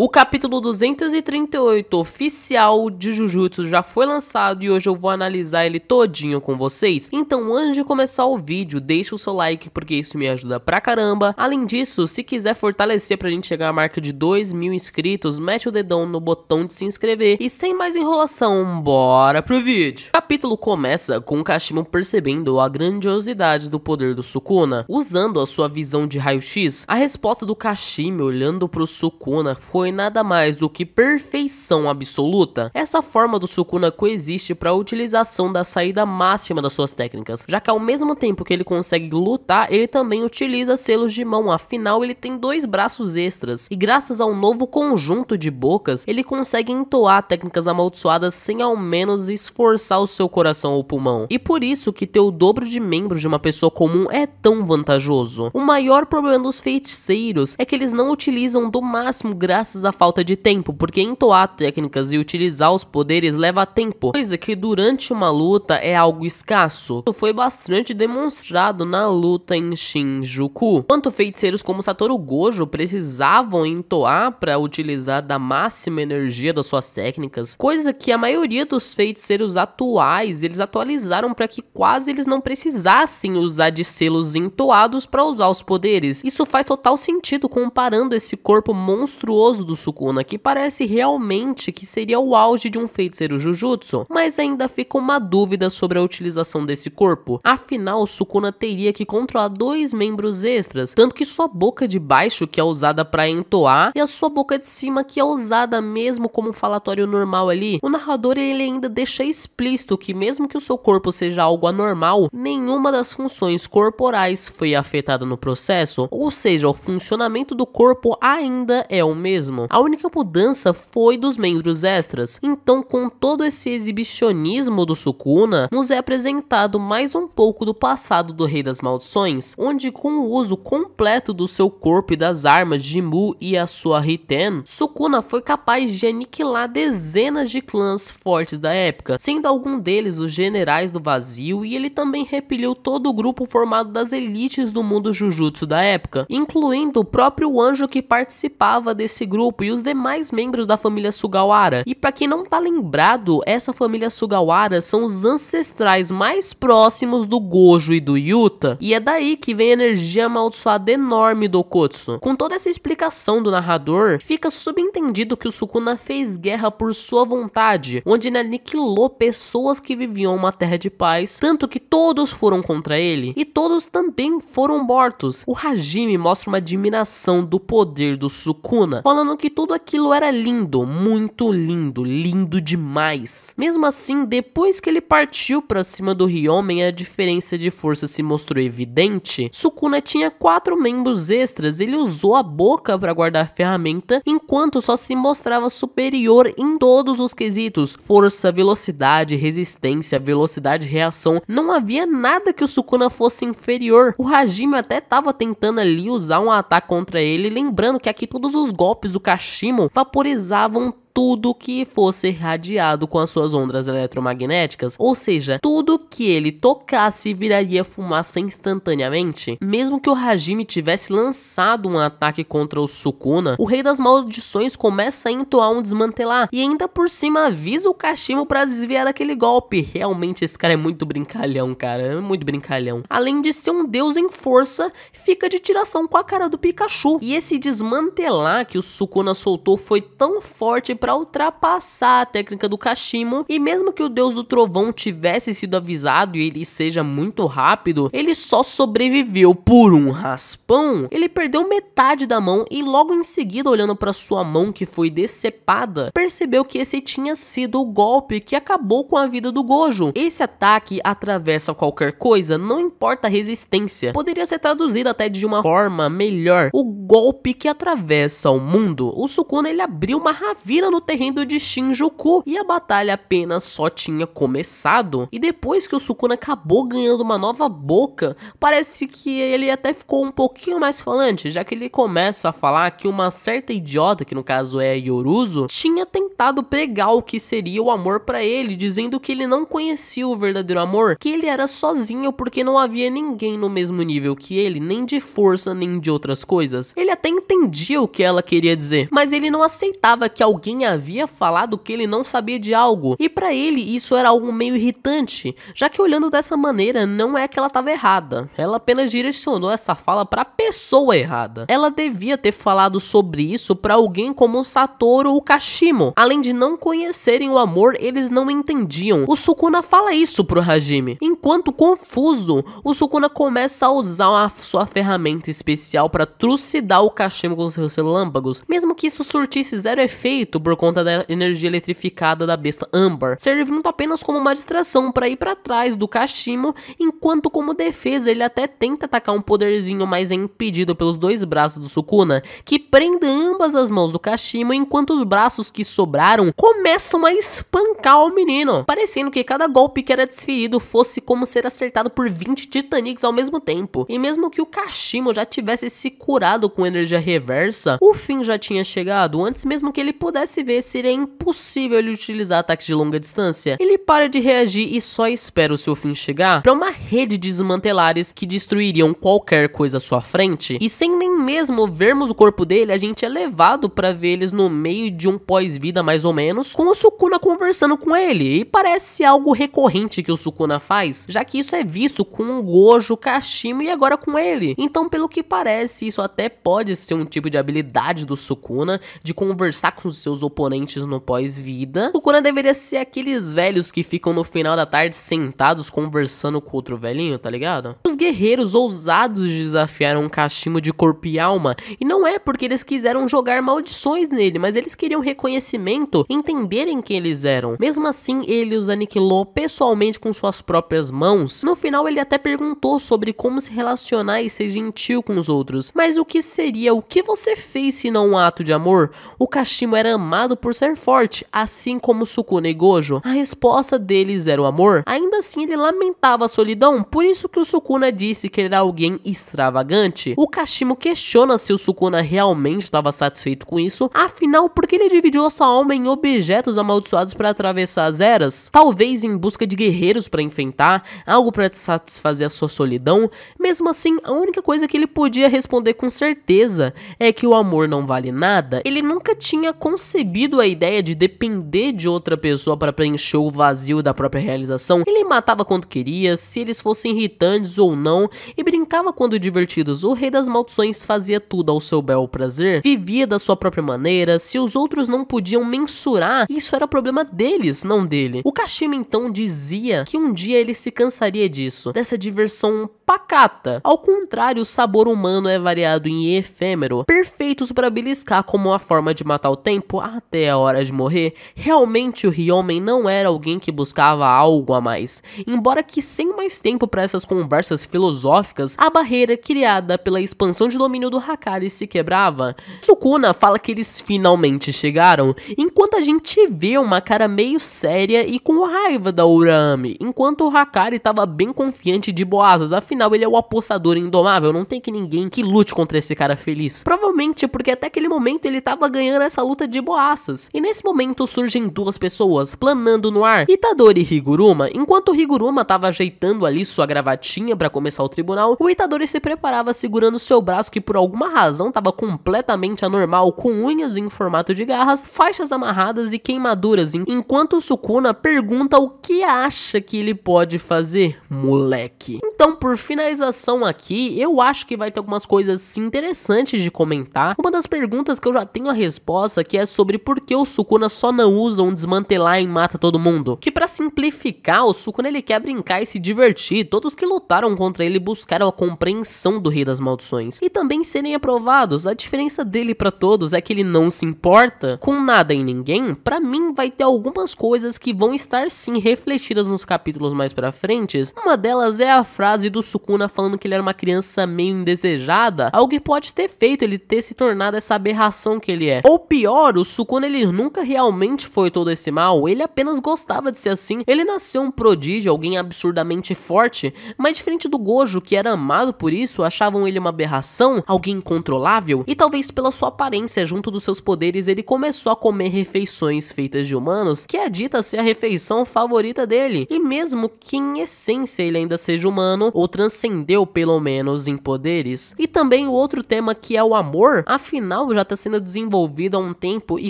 O capítulo 238 oficial de Jujutsu já foi lançado e hoje eu vou analisar ele todinho com vocês. Então antes de começar o vídeo, deixa o seu like porque isso me ajuda pra caramba. Além disso, se quiser fortalecer pra gente chegar à marca de 2.000 inscritos, mete o dedão no botão de se inscrever. E sem mais enrolação, bora pro vídeo. O capítulo começa com o Kashimo percebendo a grandiosidade do poder do Sukuna. Usando a sua visão de raio-x, a resposta do Kashimo olhando pro Sukuna foi nada mais do que perfeição absoluta. Essa forma do Sukuna coexiste para a utilização da saída máxima das suas técnicas, já que ao mesmo tempo que ele consegue lutar, ele também utiliza selos de mão, afinal ele tem 2 braços extras, e graças ao novo conjunto de bocas, ele consegue entoar técnicas amaldiçoadas sem ao menos esforçar o seu coração ou pulmão. E por isso que ter o dobro de membros de uma pessoa comum é tão vantajoso. O maior problema dos feiticeiros é que eles não utilizam do máximo graças à falta de tempo, porque entoar técnicas e utilizar os poderes leva tempo, coisa que durante uma luta é algo escasso. Isso foi bastante demonstrado na luta em Shinjuku, enquanto feiticeiros como Satoru Gojo precisavam entoar para utilizar da máxima energia das suas técnicas, coisa que a maioria dos feiticeiros atuais eles atualizaram para que quase eles não precisassem usar de selos entoados para usar os poderes. Isso faz total sentido comparando esse corpo monstruoso do Sukuna, que parece realmente que seria o auge de um feiticeiro Jujutsu, mas ainda fica uma dúvida sobre a utilização desse corpo. Afinal, o Sukuna teria que controlar 2 membros extras, tanto que sua boca de baixo, que é usada para entoar, e a sua boca de cima, que é usada mesmo como um falatório normal ali. O narrador ele ainda deixa explícito que mesmo que o seu corpo seja algo anormal, nenhuma das funções corporais foi afetada no processo, ou seja, o funcionamento do corpo ainda é o mesmo. A única mudança foi dos membros extras. Então, com todo esse exibicionismo do Sukuna, nos é apresentado mais um pouco do passado do Rei das Maldições, onde com o uso completo do seu corpo e das armas de Mu e a sua Hiten, Sukuna foi capaz de aniquilar dezenas de clãs fortes da época, sendo algum deles os generais do vazio, e ele também repeliu todo o grupo formado das elites do mundo Jujutsu da época, incluindo o próprio anjo que participava desse grupo e os demais membros da família Sugawara. E pra quem não tá lembrado, essa família Sugawara são os ancestrais mais próximos do Gojo e do Yuta, e é daí que vem a energia amaldiçoada enorme do Okotsu. Com toda essa explicação do narrador, fica subentendido que o Sukuna fez guerra por sua vontade, onde ele aniquilou pessoas que viviam uma terra de paz, tanto que todos foram contra ele, e todos também foram mortos. O Hajime mostra uma admiração do poder do Sukuna, falando que tudo aquilo era lindo, muito lindo, lindo demais. Mesmo assim, depois que ele partiu pra cima do Ryomen, a diferença de força se mostrou evidente. Sukuna tinha 4 membros extras, ele usou a boca para guardar a ferramenta, enquanto só se mostrava superior em todos os quesitos: força, velocidade, resistência, velocidade de reação. Não havia nada que o Sukuna fosse inferior. O Hajime até tava tentando ali usar um ataque contra ele, lembrando que aqui todos os golpes do Kashimo vaporizavam tudo que fosse irradiado com as suas ondas eletromagnéticas, ou seja, tudo que ele tocasse viraria fumaça instantaneamente. Mesmo que o Hajime tivesse lançado um ataque contra o Sukuna, o Rei das Maldições começa a entoar um desmantelar, e ainda por cima avisa o Kashimo para desviar aquele golpe. Realmente esse cara é muito brincalhão, cara, é muito brincalhão. Além de ser um deus em força, fica de tiração com a cara do Pikachu. E esse desmantelar que o Sukuna soltou foi tão forte para ultrapassar a técnica do Kashimo, e mesmo que o deus do trovão tivesse sido avisado e ele seja muito rápido, ele só sobreviveu por um raspão. Ele perdeu metade da mão e logo em seguida, olhando para sua mão que foi decepada, percebeu que esse tinha sido o golpe que acabou com a vida do Gojo. Esse ataque atravessa qualquer coisa, não importa a resistência. Poderia ser traduzido até de uma forma melhor: o golpe que atravessa o mundo. O Sukuna ele abriu uma ravina no terreno de Shinjuku e a batalha apenas só tinha começado. E depois que o Sukuna acabou ganhando uma nova boca, parece que ele até ficou um pouquinho mais falante, já que ele começa a falar que uma certa idiota, que no caso é Yoruzu, tinha tentado tentado pregar o que seria o amor pra ele, dizendo que ele não conhecia o verdadeiro amor, que ele era sozinho porque não havia ninguém no mesmo nível que ele, nem de força, nem de outras coisas. Ele até entendia o que ela queria dizer, mas ele não aceitava que alguém havia falado que ele não sabia de algo, e pra ele isso era algo meio irritante, já que olhando dessa maneira não é que ela estava errada, ela apenas direcionou essa fala pra pessoa errada. Ela devia ter falado sobre isso pra alguém como Satoru ou Kashimo. Além de não conhecerem o amor, eles não entendiam. O Sukuna fala isso pro Hajime. Enquanto confuso, o Sukuna começa a usar a sua ferramenta especial pra trucidar o Kashimo com seus relâmpagos, mesmo que isso surtisse zero efeito por conta da energia eletrificada da besta Amber, servindo apenas como uma distração pra ir pra trás do Kashimo, enquanto como defesa ele até tenta atacar um poderzinho, mas é impedido pelos dois braços do Sukuna, que prendem ambas as mãos do Kashimo, enquanto os braços que sobraram começam a espancar o menino, parecendo que cada golpe que era desferido fosse como ser acertado por 20 Titanics ao mesmo tempo. E mesmo que o Kashimo já tivesse se curado com energia reversa, o fim já tinha chegado. Antes mesmo que ele pudesse ver, seria impossível ele utilizar ataques de longa distância. Ele para de reagir e só espera o seu fim chegar para uma rede de desmantelares que destruiriam qualquer coisa à sua frente, e sem nem mesmo vermos o corpo dele, a gente é levado para ver eles no meio de um pós-vida mais ou menos, com o Sukuna conversando com ele, e parece algo recorrente que o Sukuna faz, já que isso é visto com o Gojo, Kashimo e agora com ele. Então, pelo que parece, isso até pode ser um tipo de habilidade do Sukuna, de conversar com os seus oponentes no pós-vida. Sukuna deveria ser aqueles velhos que ficam no final da tarde sentados conversando com outro velhinho, tá ligado? Os guerreiros ousados desafiaram Kashimo de corpo e alma, e não é porque eles quiseram jogar maldições nele, mas eles queriam reconhecimento, entenderem quem eles eram. Mesmo assim, ele os aniquilou pessoalmente com suas próprias mãos. No final, ele até perguntou sobre como se relacionar e ser gentil com os outros. Mas o que seria o que você fez se não um ato de amor? O Kashimo era amado por ser forte, assim como Sukuna e Gojo. A resposta deles era o amor. Ainda assim, ele lamentava a solidão, por isso que o Sukuna disse que era alguém extravagante. O Kashimo questiona se o Sukuna realmente estava satisfeito com isso, afinal, porque ele dividiu a sua alma em objetos amaldiçoados para atravessar as eras, talvez em busca de guerreiros para enfrentar, algo para satisfazer a sua solidão. Mesmo assim, a única coisa que ele podia responder com certeza é que o amor não vale nada. Ele nunca tinha concebido a ideia de depender de outra pessoa para preencher o vazio da própria realização. Ele matava quando queria, se eles fossem irritantes ou não, e brincava quando divertidos. O rei das maldições fazia tudo ao seu bel prazer, vivia da sua própria maneira. Se os outros não podiam mensurar, isso era problema deles, não dele. O Kashimo então dizia que um dia ele se cansaria disso, dessa diversão pacata. Ao contrário, o sabor humano é variado e efêmero, perfeitos para beliscar como uma forma de matar o tempo até a hora de morrer. Realmente o Ryomen não era alguém que buscava algo a mais, embora que sem mais tempo para essas conversas filosóficas, a barreira criada pela expansão de domínio do Hakari se quebrava. Sukuna fala que eles finalmente chegaram, enquanto a gente vê uma cara meio séria e com raiva da Urami, enquanto o Hakari estava bem confiante de boasas, afinal ele é o apostador indomável, não tem que ninguém que lute contra esse cara feliz. Provavelmente porque até aquele momento ele estava ganhando essa luta de boaças. E nesse momento surgem duas pessoas planando no ar, Itadori e Higuruma. Enquanto o Higuruma estava ajeitando ali sua gravatinha para começar o tribunal, o Itadori se preparava segurando seu braço que por alguma razão estava completamente anormal, com unhas em formato de garras, faixas amarradas e queimaduras, enquanto o Sukuna pergunta o que acha que ele pode fazer, moleque. Então, por finalização aqui, eu acho que vai ter algumas coisas interessantes de comentar. Uma das perguntas que eu já tenho a resposta, que é sobre por que o Sukuna só não usa um desmantelar e mata todo mundo. Que pra simplificar, o Sukuna ele quer brincar e se divertir, todos que lutaram contra ele buscaram a compreensão do Rei das Maldições e também serem aprovados. A diferença dele pra todos é que ele não se importa com nada e ninguém. Pra mim vai ter algumas coisas que vão estar sim refletidas nos capítulos mais pra frente. Uma delas é a frase do Sukuna falando que ele era uma criança meio indesejada, algo que pode ter feito ele ter se tornado essa aberração que ele é. Ou pior, o Sukuna ele nunca realmente foi todo esse mal, ele apenas gostava de ser assim. Ele nasceu um prodígio, alguém absurdamente forte, mas diferente do Gojo, que era amado por isso, achavam ele uma aberração, alguém incontrolável, e talvez pela sua aparência junto dos seus poderes ele começou a comer comer refeições feitas de humanos, que é dita ser a refeição favorita dele, e mesmo que em essência ele ainda seja humano, ou transcendeu pelo menos em poderes. E também o outro tema, que é o amor, afinal já está sendo desenvolvido há um tempo, e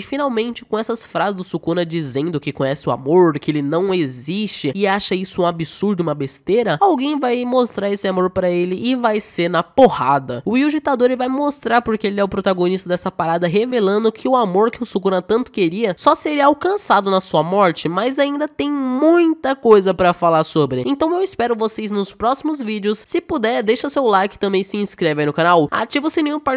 finalmente com essas frases do Sukuna dizendo que conhece o amor, que ele não existe e acha isso um absurdo, uma besteira, alguém vai mostrar esse amor pra ele e vai ser na porrada. O Yuji Itadori vai mostrar porque ele é o protagonista dessa parada, revelando que o amor que o Sukuna tanto queria só seria alcançado na sua morte, mas ainda tem muita coisa pra falar sobre. Então eu espero vocês nos próximos vídeos. Se puder, deixa seu like, também se inscreve aí no canal, ativa o sininho para